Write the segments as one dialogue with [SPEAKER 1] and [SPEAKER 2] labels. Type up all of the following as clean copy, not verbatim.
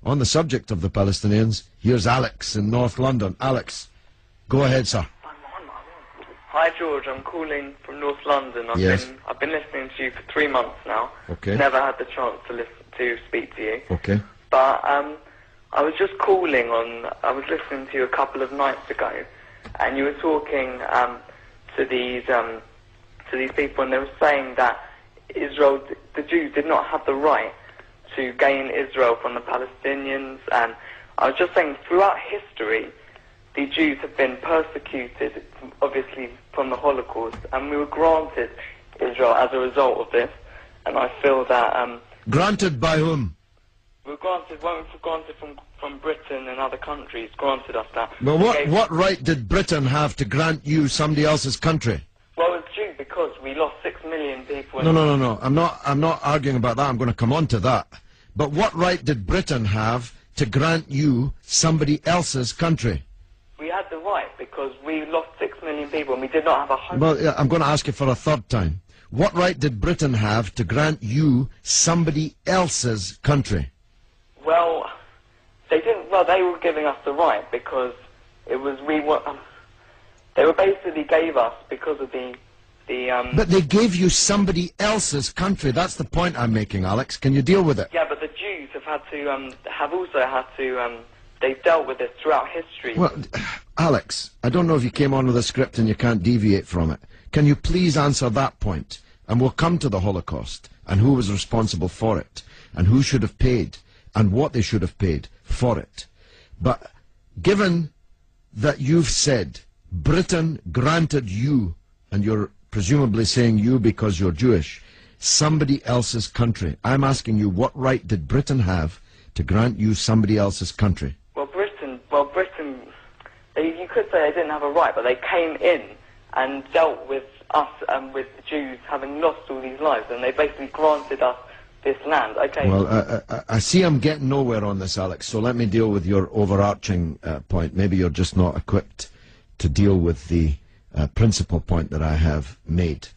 [SPEAKER 1] on the subject of the Palestinians. Here's Alex in North London. Alex, go ahead, sir.
[SPEAKER 2] Hi George, I'm calling from North London. I've been listening to you for 3 months now.
[SPEAKER 1] Okay.
[SPEAKER 2] Never had the chance to speak to you.
[SPEAKER 1] Okay.
[SPEAKER 2] But I was just calling on. I was listening to you a couple of nights ago, and you were talking to these people, and they were saying that Israel, the Jews, did not have the right to gain Israel from the Palestinians. And I was just saying, throughout history, the Jews have been persecuted, obviously from the Holocaust, and we were granted Israel as a result of this. And I feel that
[SPEAKER 1] granted by whom?
[SPEAKER 2] We were granted from Britain and other countries. Granted us that.
[SPEAKER 1] Well, what right did Britain have to grant you somebody else's country?
[SPEAKER 2] Well, it's due because we lost 6 million people.
[SPEAKER 1] No. I'm not arguing about that. I'm going to come on to that. But what right did Britain have to grant you somebody else's country?
[SPEAKER 2] We had the right because we lost 6 million people and we did not have 100.
[SPEAKER 1] Well, yeah, I'm going to ask you for a third time. What right did Britain have to grant you somebody else's country?
[SPEAKER 2] Well, they didn't. Well, they were giving us the right because it was they were basically gave us because of the.
[SPEAKER 1] But they gave you somebody else's country. That's the point I'm making, Alex. Can you deal with it?
[SPEAKER 2] Yeah, but the Jews have also had to. They've dealt with this throughout history.
[SPEAKER 1] Well, Alex, I don't know if you came on with a script and you can't deviate from it. Can you please answer that point? And we'll come to the Holocaust and who was responsible for it and who should have paid and what they should have paid for it. But given that you've said Britain granted you, and you're presumably saying you because you're Jewish, somebody else's country, I'm asking you, what right did Britain have to grant you somebody else's country?
[SPEAKER 2] Britain, you could say they didn't have a right, but they came in and dealt with us and with the Jews having lost all these lives, and they basically granted us this land. Okay.
[SPEAKER 1] Well, I see I'm getting nowhere on this, Alex, so let me deal with your overarching point. Maybe you're just not equipped to deal with the principal point that I have made.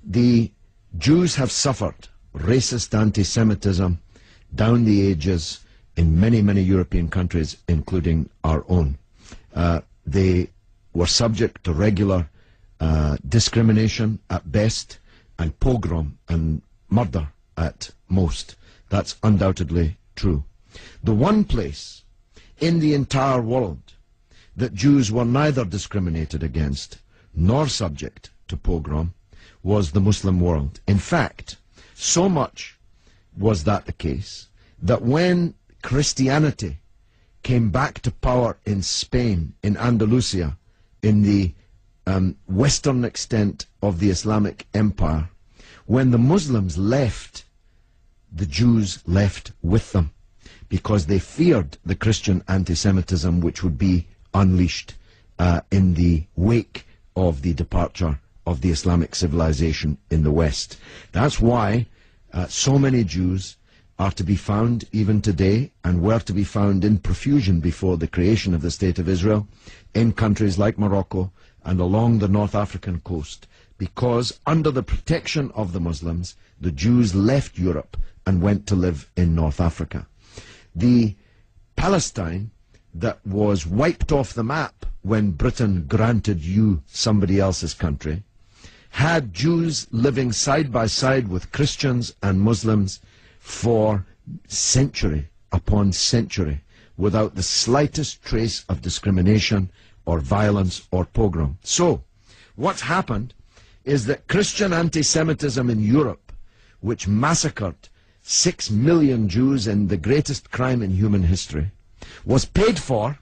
[SPEAKER 1] The Jews have suffered racist anti-Semitism down the ages in many, many European countries, including our own. They were subject to regular discrimination at best, and pogrom and murder at most. That's undoubtedly true. The one place in the entire world that Jews were neither discriminated against nor subject to pogrom was the Muslim world. In fact, so much was that the case that when Christianity came back to power in Spain, in Andalusia, in the western extent of the Islamic Empire, when the Muslims left, the Jews left with them because they feared the Christian anti-Semitism which would be unleashed in the wake of the departure of the Islamic civilization in the West. That's why so many Jews are to be found even today, and were to be found in profusion before the creation of the State of Israel, in countries like Morocco and along the North African coast, because under the protection of the Muslims, the Jews left Europe and went to live in North Africa. The Palestine that was wiped off the map when Britain granted you somebody else's country had Jews living side by side with Christians and Muslims for century upon century without the slightest trace of discrimination or violence or pogrom. So, what's happened is that Christian anti-Semitism in Europe, which massacred 6 million Jews in the greatest crime in human history, was paid for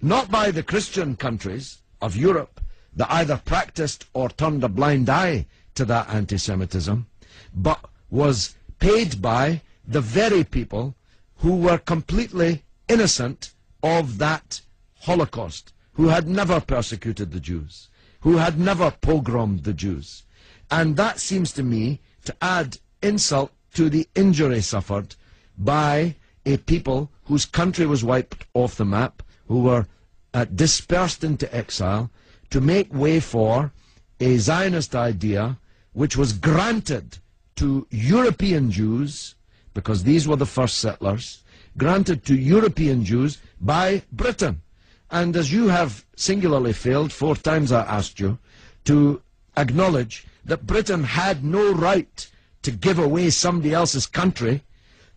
[SPEAKER 1] not by the Christian countries of Europe that either practiced or turned a blind eye to that anti-Semitism, but was paid by the very people who were completely innocent of that Holocaust, who had never persecuted the Jews, who had never pogromed the Jews. And that seems to me to add insult to the injury suffered by a people whose country was wiped off the map, who were dispersed into exile, to make way for a Zionist idea which was granted to European Jews, because these were the first settlers, granted to European Jews by Britain. And as you have singularly failed, 4 times I asked you, to acknowledge that Britain had no right to give away somebody else's country,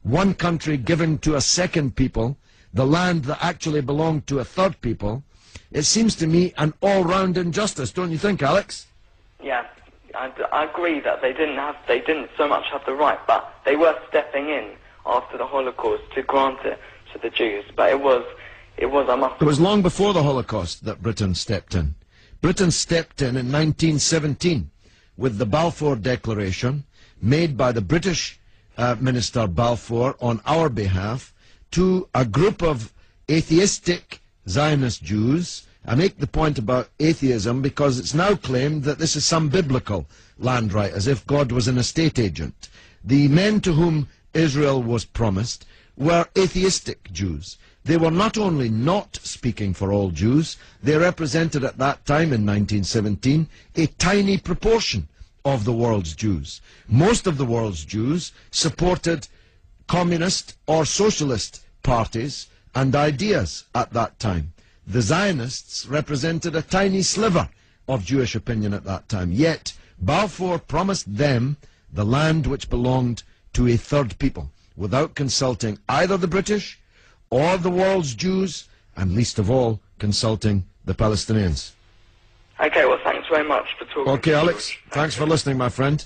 [SPEAKER 1] one country given to a second people, the land that actually belonged to a third people, it seems to me an all-round injustice, don't you think, Alex?
[SPEAKER 2] Yeah, I agree that they didn't so much have the right, but they were stepping in after the Holocaust to grant it to the Jews. But it was
[SPEAKER 1] long before the Holocaust that Britain stepped in. Britain stepped in 1917 with the Balfour Declaration made by the British Minister Balfour on our behalf to a group of atheistic Zionist Jews. I make the point about atheism because it's now claimed that this is some biblical land right, as if God was an estate agent. The men to whom Israel was promised were atheistic Jews. They were not only not speaking for all Jews, they represented at that time in 1917 a tiny proportion of the world's Jews. Most of the world's Jews supported communist or socialist parties and ideas at that time. The Zionists represented a tiny sliver of Jewish opinion at that time. Yet Balfour promised them the land which belonged to a third people, without consulting either the British or the world's Jews, and least of all, consulting the Palestinians.
[SPEAKER 2] Okay, well, thanks very much for talking.
[SPEAKER 1] Okay, Alex, thanks for listening, my friend.